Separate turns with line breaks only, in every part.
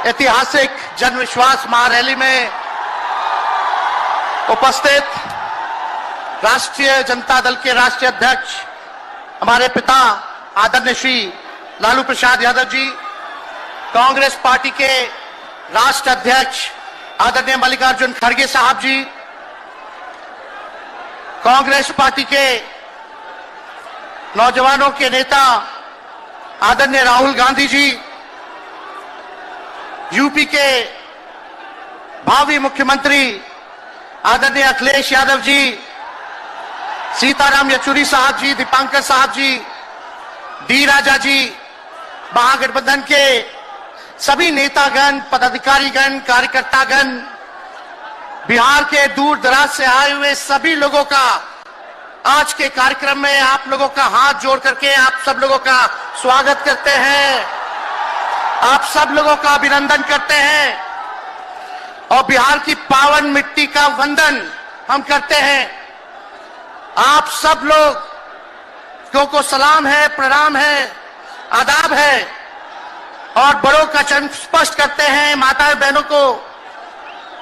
ऐतिहासिक जन विश्वास महारैली में उपस्थित राष्ट्रीय जनता दल के राष्ट्रीय अध्यक्ष हमारे पिता आदरणीय श्री लालू प्रसाद यादव जी, कांग्रेस पार्टी के राष्ट्र अध्यक्ष आदरणीय मल्लिकार्जुन खड़गे साहब जी, कांग्रेस पार्टी के नौजवानों के नेता आदरणीय राहुल गांधी जी, यूपी के भावी मुख्यमंत्री आदरणीय अखिलेश यादव जी, सीताराम येचुरी साहब जी, दीपांकर साहब जी, डी राजा जी, महागठबंधन के सभी नेतागण, पदाधिकारीगण, कार्यकर्तागण, बिहार के दूर दराज से आए हुए सभी लोगों का आज के कार्यक्रम में आप लोगों का हाथ जोड़ करके आप सब लोगों का स्वागत करते हैं, आप सब लोगों का अभिनंदन करते हैं और बिहार की पावन मिट्टी का वंदन हम करते हैं। आप सब लोग को सलाम है, प्रणाम है, आदाब है और बड़ों का चरण स्पर्श करते हैं, माताएं बहनों को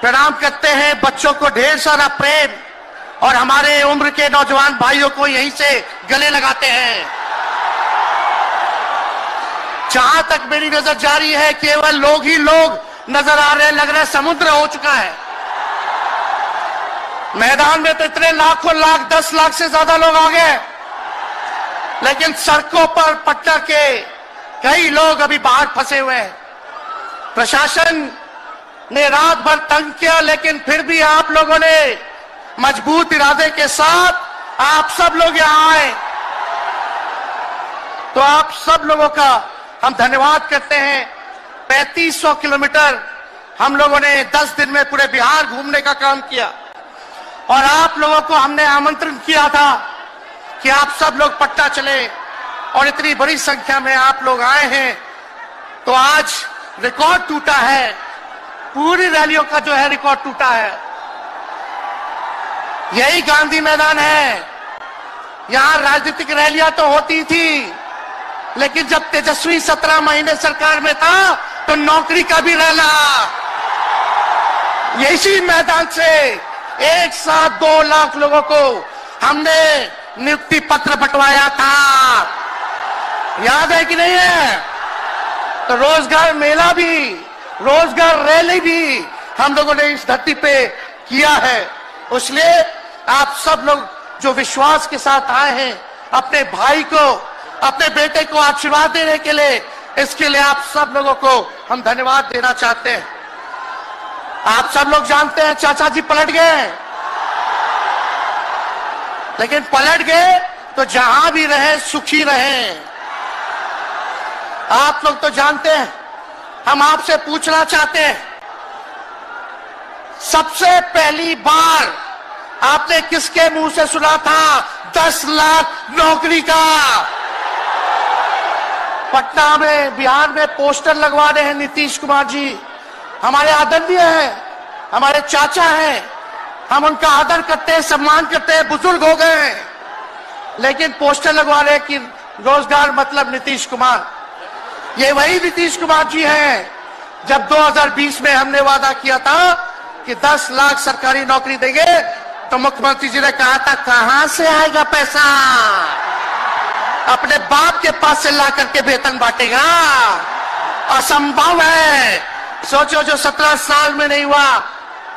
प्रणाम करते हैं, बच्चों को ढेर सारा प्रेम और हमारे उम्र के नौजवान भाइयों को यहीं से गले लगाते हैं। जहां तक मेरी नजर जा रही है केवल लोग ही लोग नजर आ रहे हैं, लग रहा है समुद्र हो चुका है। मैदान में तो इतने लाखों लाख 10 लाख से ज्यादा लोग आ गए, लेकिन सड़कों पर पटना के कई लोग अभी बाहर फंसे हुए हैं। प्रशासन ने रात भर तंग किया, लेकिन फिर भी आप लोगों ने मजबूत इरादे के साथ आप सब लोग यहां आए, तो आप सब लोगों का हम धन्यवाद करते हैं। 3500 किलोमीटर हम लोगों ने 10 दिन में पूरे बिहार घूमने का काम किया और आप लोगों को हमने आमंत्रण किया था कि आप सब लोग पटना चले और इतनी बड़ी संख्या में आप लोग आए हैं, तो आज रिकॉर्ड टूटा है, पूरी रैलियों का जो है रिकॉर्ड टूटा है। यही गांधी मैदान है, यहां राजनीतिक रैलियां तो होती थी, लेकिन जब तेजस्वी 17 महीने सरकार में था तो नौकरी का भी रैला इसी मैदान से एक साथ 2 लाख लोगों को हमने नियुक्ति पत्र बंटवाया था, याद है कि नहीं है? तो रोजगार मेला भी, रोजगार रैली भी हम लोगों ने इस धरती पे किया है। इसलिए आप सब लोग जो विश्वास के साथ आए हैं अपने भाई को, अपने बेटे को आशीर्वाद देने के लिए, इसके लिए आप सब लोगों को हम धन्यवाद देना चाहते हैं। आप सब लोग जानते हैं चाचा जी पलट गए, लेकिन पलट गए तो जहां भी रहे सुखी रहे। आप लोग तो जानते हैं, हम आपसे पूछना चाहते हैं, सबसे पहली बार आपने किसके मुंह से सुना था 10 लाख नौकरी का? पटना में, बिहार में पोस्टर लगवा रहे हैं नीतीश कुमार जी, हमारे आदरणीय हैं, हमारे चाचा हैं, हम उनका आदर करते हैं, सम्मान करते हैं, बुजुर्ग हो गए हैं, लेकिन पोस्टर लगवा रहे हैं कि रोजगार मतलब नीतीश कुमार। ये वही नीतीश कुमार जी हैं जब 2020 में हमने वादा किया था कि 10 लाख सरकारी नौकरी देंगे, तो मुख्यमंत्री जी ने कहा था कहां से आएगा पैसा, अपने बाप के पास से ला करके वेतन बांटेगा, असंभव है। सोचो जो 17 साल में नहीं हुआ,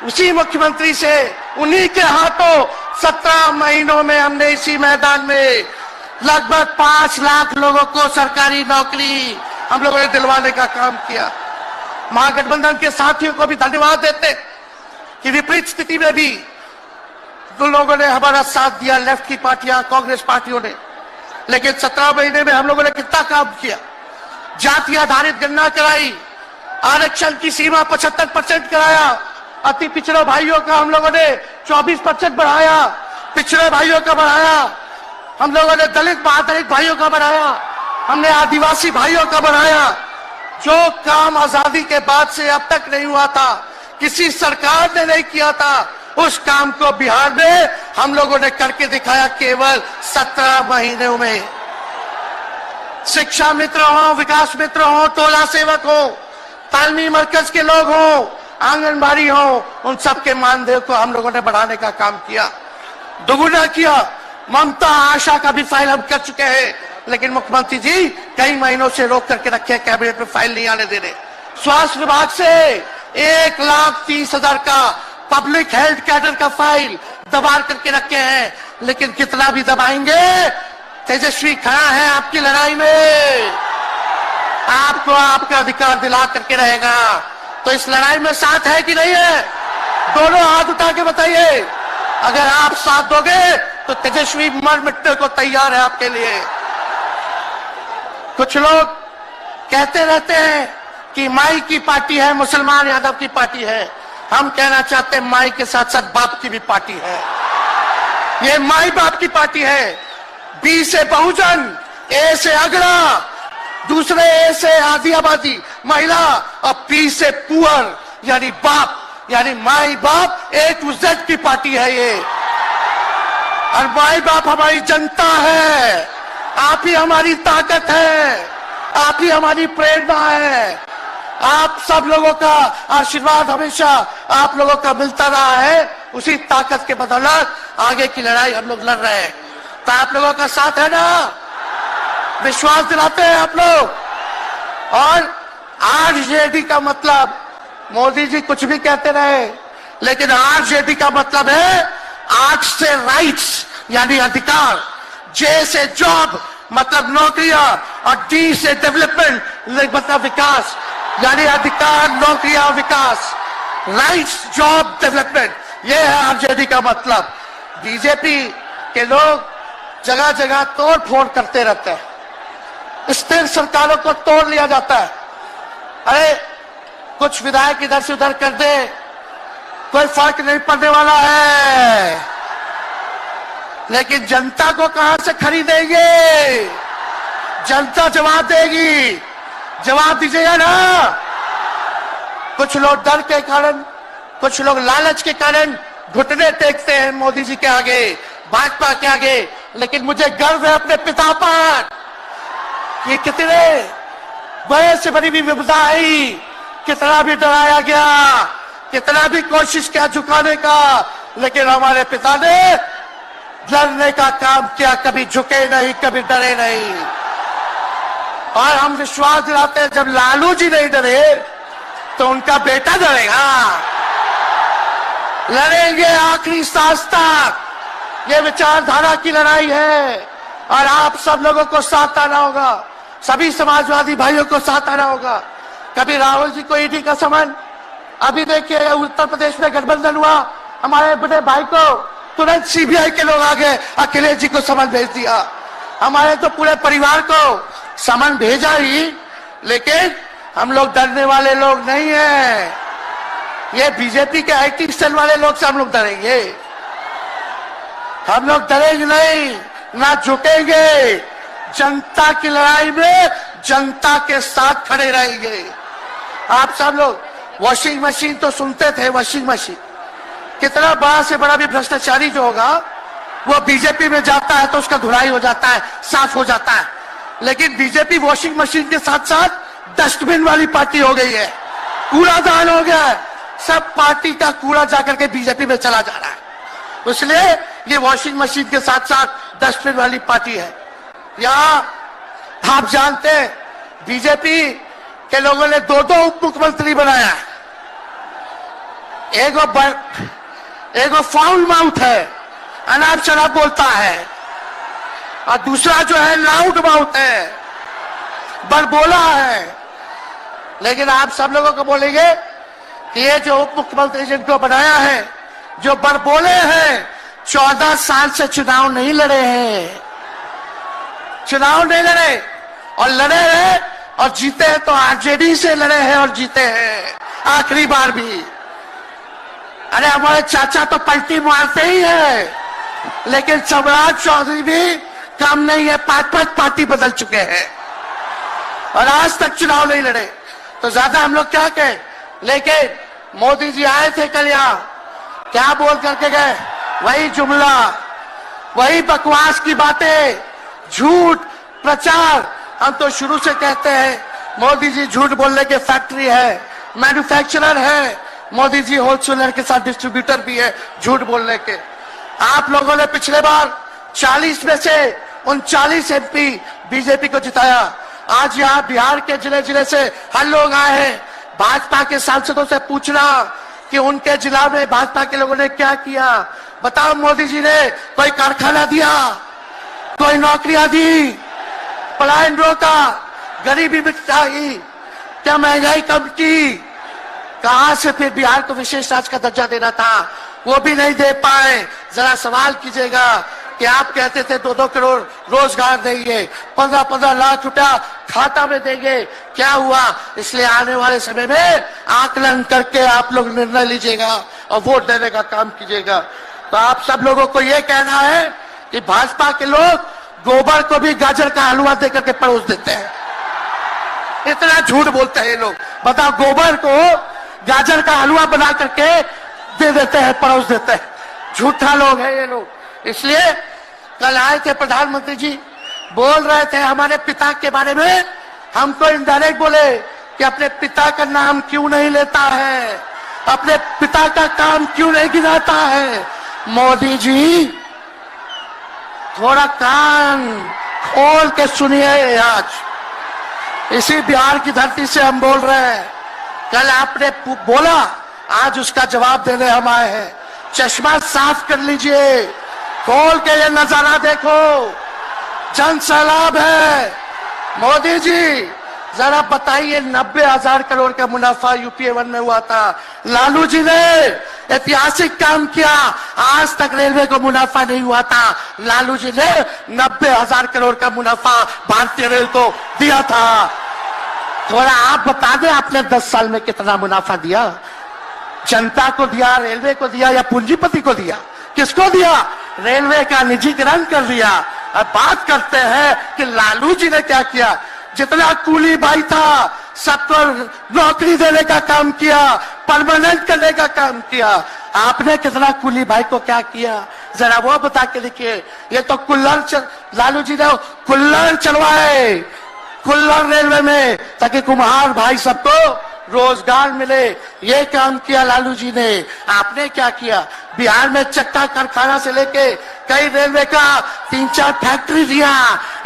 उसी मुख्यमंत्री से, उन्हीं के हाथों 17 महीनों में हमने इसी मैदान में लगभग 5 लाख लोगों को सरकारी नौकरी हम लोगों ने दिलवाने का काम किया। महागठबंधन के साथियों को भी धन्यवाद देते कि विपरीत स्थिति में भी तो लोगों ने हमारा साथ दिया, लेफ्ट की पार्टियां, कांग्रेस पार्टियों ने, लेकिन 17 महीने में हम लोगों ने कितना काम किया। जाति आधारित गणना कराई, आरक्षण की सीमा 75% कराया, अति पिछड़े भाइयों का हम लोगों ने 24% बढ़ाया, पिछड़े भाइयों का बढ़ाया, हम लोगों ने दलित महादलित भाइयों का बढ़ाया, हमने आदिवासी भाइयों का बढ़ाया। जो काम आजादी के बाद से अब तक नहीं हुआ था, किसी सरकार ने नहीं किया था, उस काम को बिहार में हम लोगों ने करके दिखाया केवल 17 महीनों में। शिक्षा मित्र हो, विकास मित्र हो, टोला सेवक हो, तालमी मरकज के लोग हों, आंगनबाड़ी हो, उन सबके मानदेय को हम लोगों ने बढ़ाने का काम किया, दोगुना किया। ममता आशा का भी फाइल हम कर चुके हैं, लेकिन मुख्यमंत्री जी कई महीनों से रोक करके रखे, कैबिनेट में फाइल नहीं आने दे रहे। स्वास्थ्य विभाग से 1,30,000 का पब्लिक हेल्थ कैडर का फाइल दबा करके रखे हैं, लेकिन कितना भी दबाएंगे, तेजस्वी खड़ा है आपकी लड़ाई में, आपको आपका अधिकार दिला करके रहेगा। तो इस लड़ाई में साथ है कि नहीं है? दोनों हाथ उठा के बताइए। अगर आप साथ दोगे तो तेजस्वी मर मिटने को तैयार है आपके लिए। कुछ लोग कहते रहते हैं कि माई की पार्टी है, मुसलमान यादव की पार्टी है। हम कहना चाहते हैं माई के साथ साथ बाप की भी पार्टी है। ये माई बाप की पार्टी है। बी से बहुजन, ए से अगड़ा, दूसरे ए से आधी आबादी महिला, और पी से पुअर यानी बाप, यानी माई बाप, ए टू जेड की पार्टी है ये। और माई बाप हमारी जनता है, आप ही हमारी ताकत है, आप ही हमारी प्रेरणा है। आप सब लोगों का आशीर्वाद हमेशा आप लोगों का मिलता रहा है, उसी ताकत के बदौलत आगे की लड़ाई हम लोग लड़ रहे हैं। तो आप लोगों का साथ है ना? विश्वास दिलाते हैं आप लोग। और आरजेडी का मतलब, मोदी जी कुछ भी कहते रहे, लेकिन आरजेडी का मतलब है आर्ट से राइट्स यानी अधिकार, जे से जॉब मतलब नौकरियां, और डी से डेवलपमेंट मतलब विकास, यानी अधिकार, नौकरियां, विकास, राइट्स, जॉब, डेवलपमेंट, ये है आरजेडी का मतलब। बीजेपी के लोग जगह जगह तोड़ फोड़ करते रहते हैं, स्थिर सरकारों को तोड़ लिया जाता है। अरे कुछ विधायक इधर से उधर कर दे, कोई फर्क नहीं पड़ने वाला है, लेकिन जनता को कहां से खरीदेंगे? जनता जवाब देगी, जवाब दीजिएगा ना। कुछ लोग डर के कारण, कुछ लोग लालच के कारण घुटने टेकते हैं मोदी जी के आगे, भाजपा के आगे, लेकिन मुझे गर्व है अपने पिता पर। ये कितने बड़े से बड़ी भी विपदा आई, कितना भी डराया गया, कितना भी कोशिश किया झुकाने का, लेकिन हमारे पिता ने लड़ने का काम किया, कभी झुके नहीं, कभी डरे नहीं। और हम विश्वास दिलाते हैं जब लालू जी नहीं डरे तो उनका बेटा डरेगा। लड़ेंगे आखिरी सांस तक, ये विचारधारा की लड़ाई है। और आप सब लोगों को साथ आना होगा, सभी समाजवादी भाइयों को साथ आना होगा। कभी राहुल जी को ईडी का समन, अभी देखिए उत्तर प्रदेश में गठबंधन हुआ, हमारे बड़े भाई को तुरंत सीबीआई के लोग आगे अखिलेश जी को समन भेज दिया। हमारे तो पूरे परिवार को समन भेजा ही, लेकिन हम लोग डरने वाले लोग नहीं हैं। ये बीजेपी के आईटी सेल वाले लोग से हम लोग डरेंगे? हम लोग डरेंगे नहीं, ना झुकेंगे। जनता की लड़ाई में जनता के साथ खड़े रहेंगे। आप सब लोग वॉशिंग मशीन तो सुनते थे, वॉशिंग मशीन, कितना बड़ा से बड़ा भी भ्रष्टाचारी जो होगा वो बीजेपी में जाता है तो उसका धुलाई हो जाता है, साफ हो जाता है। लेकिन बीजेपी वॉशिंग मशीन के साथ साथ डस्टबिन वाली पार्टी हो गई है, कूड़ादान हो गया है, सब पार्टी का कूड़ा जाकर के बीजेपी में चला जा रहा है। इसलिए ये वॉशिंग मशीन के साथ साथ डस्टबिन वाली पार्टी है। यहाँ आप जानते हैं बीजेपी के लोगों ने दो उप मुख्यमंत्री बनाया है। एगो फाउल माउथ है, अनाप शनाप बोलता है, और दूसरा जो है लाउड माउथ है, बड़बोला है। लेकिन आप सब लोगों को बोलेंगे कि ये जो उप मुख्यमंत्री जिनको बनाया है, जो बड़बोले हैं, 14 साल से चुनाव नहीं लड़े हैं, चुनाव नहीं लड़े, और लड़े हैं और जीते हैं तो आरजेडी से लड़े हैं और जीते हैं आखिरी बार भी। अरे हमारे चाचा तो पलटी मारते ही है, लेकिन सम्राट चौधरी भी काम नहीं है, 5-5 पार्टी बदल चुके हैं और आज तक चुनाव नहीं लड़े। तो ज्यादा हम लोग क्या कहें? लेकिन मोदी जी आए थे कल यहाँ, क्या बोल करके गए? वही जुमला, वही बकवास की बातें, झूठ प्रचार। हम तो शुरू से कहते हैं मोदी जी झूठ बोलने के फैक्ट्री है। मैन्युफैक्चरर है, मोदी जी होलसेलर के साथ डिस्ट्रीब्यूटर भी है झूठ बोलने के। आप लोगों ने पिछले बार 40 में से 39 MP बीजेपी को जिताया। आज यहाँ बिहार के जिले जिले से हर लोग आए हैं भाजपा के सांसदों से पूछना कि उनके जिला में भाजपा के लोगों ने क्या किया। बताओ, मोदी जी ने कोई कारखाना दिया, कोई नौकरियां दी, पलायन रोका, गरीबी मिटाई, क्या महंगाई कम की? कहां से फिर बिहार को विशेष राज्य का दर्जा देना था, वो भी नहीं दे पाए। जरा सवाल कीजिएगा कि आप कहते थे 2-2 करोड़ रोजगार देंगे, 15-15 लाख रुपया खाता में देंगे, क्या हुआ? इसलिए आने वाले समय में आकलन करके आप लोग निर्णय लीजिएगा और वोट देने का काम कीजिएगा। तो आप सब लोगों को यह कहना है कि भाजपा के लोग गोबर को भी गाजर का हलवा देकर के परोस देते हैं। इतना झूठ बोलते हैं ये लोग। बताओ, गोबर को गाजर का हलवा बना करके दे देते हैं, परोस देते हैं। झूठा लोग हैं ये लोग। इसलिए कल आए थे प्रधानमंत्री जी, बोल रहे थे हमारे पिता के बारे में, हमको इनडायरेक्ट बोले कि अपने पिता का नाम क्यों नहीं लेता है, अपने पिता का काम क्यों नहीं गिनाता है। मोदी जी थोड़ा कान खोल के सुनिए। आज इसी बिहार की धरती से हम बोल रहे हैं, कल आपने बोला, आज उसका जवाब देने हम आए हैं। चश्मा साफ कर लीजिए, खोल के ये नजारा देखो, जन सैलाब है। मोदी जी जरा बताइए, 90,000 करोड़ का मुनाफा यूपीए 1 में हुआ था। लालू जी ने ऐतिहासिक काम किया, आज तक रेलवे को मुनाफा नहीं हुआ था। लालू जी ने 90,000 करोड़ का मुनाफा भारतीय रेल को दिया था। थोड़ा आप बता दें, आपने 10 साल में कितना मुनाफा दिया? जनता को दिया, रेलवे को दिया या पूंजीपति को दिया? किसको दिया? रेलवे का निजीकरण कर दिया। अब बात करते हैं कि लालू जी ने क्या किया। जितना कूली भाई था सबको नौकरी देने का काम किया, परमानेंट करने का काम किया। आपने कितना कूली भाई को क्या किया, जरा वो बता के देखिए। ये तो लालू जी ने कुल्लड़ चलवाए, कुल्लड़ रेलवे में, ताकि कुम्हार भाई सबको रोजगार मिले। ये काम किया लालू जी ने। आपने क्या किया? बिहार में चक्का कारखाना से लेके कई रेलवे का 3-4 फैक्ट्री दिया।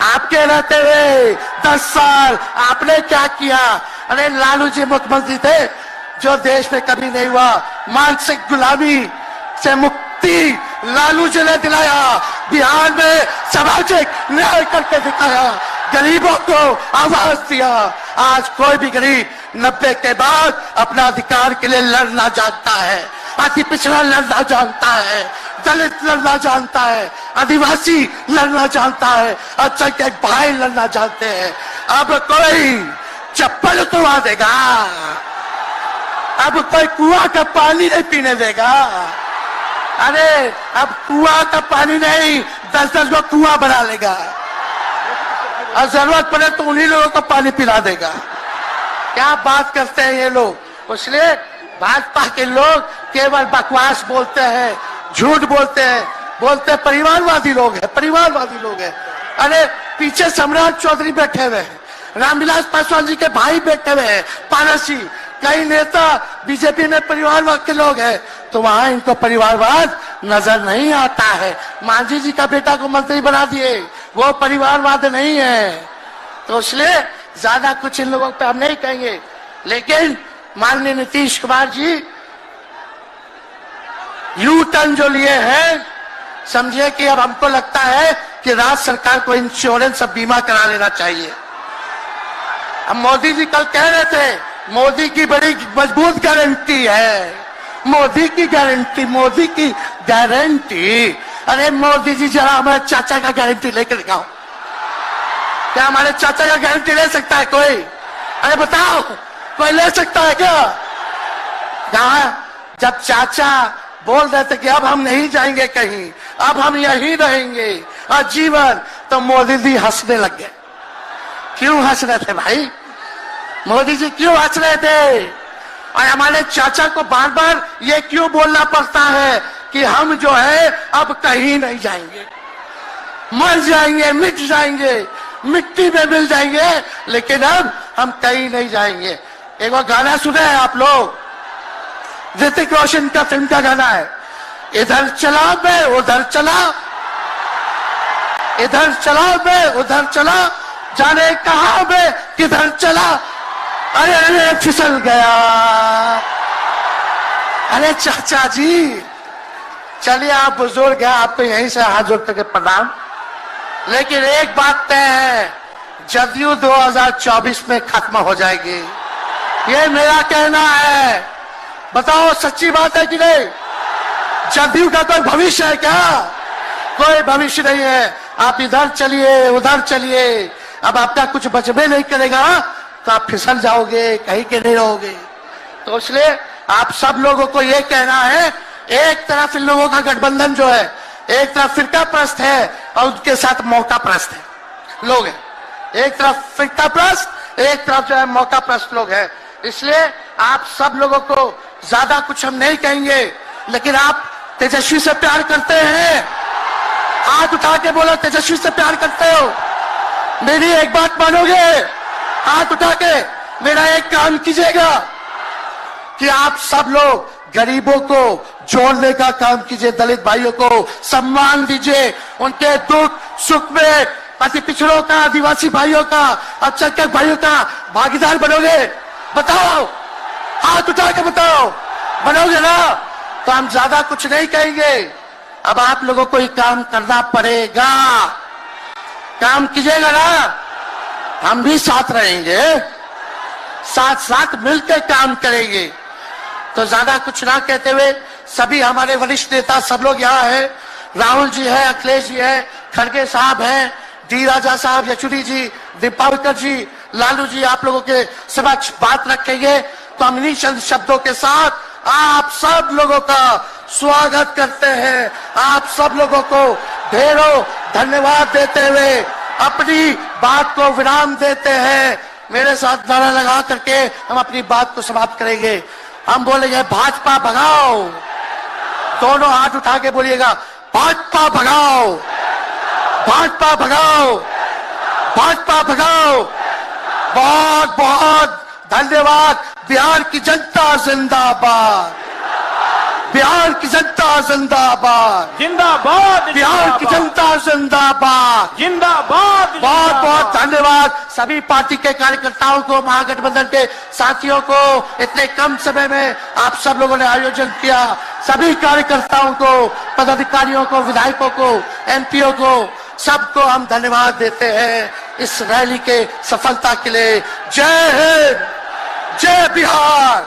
आपके रहते हुए 10 साल आपने क्या किया? अरे लालू जी मुख्यमंत्री थे जो देश में कभी नहीं हुआ। मानसिक गुलामी से मुक्ति लालू जी ने दिलाया। बिहार में सामाजिक न्याय करके दिखाया, गरीबों को आवाज दिया। आज कोई भी गरीब 90 के बाद अपना अधिकार के लिए लड़ना जानता है, अति पिछड़ा लड़ना जानता है, दलित लड़ना जानता है, आदिवासी लड़ना जानता है, अच्छा के भाई लड़ना जानते हैं। अब कोई चप्पल उतरवा देगा, अब कोई कुआं का पानी नहीं पीने देगा। अरे अब कुआं का पानी नहीं, 10-10 को कुआं बना लेगा और जरूरत पड़े तो उन्हीं लोगों को पानी पिला देगा। क्या बात करते हैं ये लोग। इसलिए भाजपा के लोग केवल बकवास बोलते हैं, झूठ बोलते हैं, बोलते परिवारवादी लोग हैं, परिवारवादी लोग हैं। अरे पीछे सम्राट चौधरी बैठे हुए हैं, रामविलास पासवान जी के भाई बैठे हुए हैं, पारसी, कई नेता बीजेपी में परिवारवाद के लोग हैं, तो वहां इनको परिवारवाद नजर नहीं आता है। मांझी जी का बेटा को मंत्री बना दिए, वो परिवारवाद नहीं है। तो इसलिए ज्यादा कुछ इन लोगों पे हम नहीं कहेंगे। लेकिन माननीय नीतीश कुमार जी यू टर्न जो लिए हैं, समझिए कि अब हमको लगता है कि राज्य सरकार को इंश्योरेंस और बीमा करा लेना चाहिए। अब मोदी जी कल कह रहे थे मोदी की बड़ी मजबूत गारंटी है, मोदी की गारंटी, मोदी की गारंटी। अरे मोदी जी जरा हमारे चाचा का गारंटी लेकर दिखाओ। क्या हमारे चाचा का गारंटी ले सकता है कोई? अरे बताओ, कोई ले सकता है क्या? जब चाचा बोल रहे थे कि अब हम नहीं जाएंगे कहीं, अब हम यहीं रहेंगे आजीवन, तो मोदी जी हंसने लग गए। क्यों हंस रहे थे भाई? मोदी जी क्यों हंस रहे थे? और हमारे चाचा को बार बार ये क्यों बोलना पड़ता है कि हम जो है अब कहीं नहीं जाएंगे, मर जाएंगे, मिट जाएंगे, मिट्टी में मिल जाएंगे, लेकिन अब हम कहीं नहीं जाएंगे। एक बार गाना सुने हैं आप लोग, ऋतिक रोशन का फिल्म का गाना है, इधर चला मैं उधर चला, इधर चला मैं उधर चला, जाने कहां मैं किधर चला, अरे अरे फिसल गया। अरे चाचा जी चलिए, आप बुजुर्ग हैं, आपको यहीं से हाथ जोड़ करके प्रणाम। लेकिन एक बात तय है, जदयू 2024 में खत्म हो जाएगी, ये मेरा कहना है। बताओ सच्ची बात है कि नहीं? जदयू का कोई भविष्य है क्या? कोई भविष्य नहीं है। आप इधर चलिए उधर चलिए, अब आपका कुछ बचबे नहीं करेगा तो आप फिसल जाओगे, कहीं के नहीं रहोगे। तो इसलिए आप सब लोगों को ये कहना है, एक तरफ इन लोगों का गठबंधन जो है, एक तरफ फिरका प्रस्त है और उनके साथ मौका प्रस्त है लोग हैं। एक तरफ फिरका प्रस्त, एक तरफ जो है मौका प्रस्त लोग हैं। इसलिए आप सब लोगों को ज्यादा कुछ हम नहीं कहेंगे, लेकिन आप तेजस्वी से प्यार करते हैं? हाथ उठा के बोलो, तेजस्वी से प्यार करते हो? मेरी एक बात मानोगे? हाथ उठा के मेरा एक काम कीजिएगा कि आप सब लोग गरीबों को जोड़ने का काम कीजिए, दलित भाइयों को सम्मान दीजिए, उनके दुख सुख में अति पिछड़ों का, आदिवासी भाइयों का, अल्पसंख्यक भाइयों का भागीदार बनोगे? बताओ, हाथ उठा के बताओ, बनोगे ना? तो हम ज्यादा कुछ नहीं कहेंगे। अब आप लोगों को ये काम करना पड़ेगा, काम कीजिएगा ना? हम भी साथ रहेंगे, साथ साथ मिलकर काम करेंगे। तो ज्यादा कुछ ना कहते हुए सभी हमारे वरिष्ठ नेता सब लोग यहाँ हैं, राहुल जी है, अखिलेश जी है, खड़गे साहब हैं, डी राजा साहब, येचुरी जी, दीपावकर जी, लालू जी आप लोगों के समक्ष बात रखेंगे। तो हम इन्हीं चंद शब्दों के साथ आप सब लोगों का स्वागत करते हैं, आप सब लोगों को ढेरों धन्यवाद देते हुए अपनी बात को विराम देते हैं। मेरे साथ नारा लगा करके हम अपनी बात को समाप्त करेंगे। हम बोलेंगे भाजपा भगाओ, दोनों हाथ उठा के बोलिएगा, भाजपा भगाओ, भाजपा भगाओ, भाजपा भगाओ। बहुत बहुत धन्यवाद। बिहार की जनता जिंदाबाद, बिहार की जनता जिंदाबाद,
जिंदाबाद,
बिहार की जनता जिंदाबाद,
जिंदाबाद।
बहुत बहुत धन्यवाद सभी पार्टी के कार्यकर्ताओं को, महागठबंधन के साथियों को। इतने कम समय में आप सब लोगों ने आयोजन किया। सभी कार्यकर्ताओं को, पदाधिकारियों को, विधायकों को, एमपीओ को, सबको हम धन्यवाद देते हैं इस रैली के सफलता के लिए। जय हिंद, जय बिहार।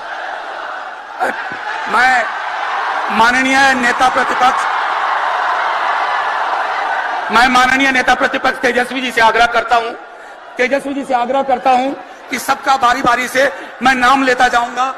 मैं माननीय नेता प्रतिपक्ष तेजस्वी जी से आग्रह करता हूं कि सबका बारी बारी से मैं नाम लेता जाऊंगा।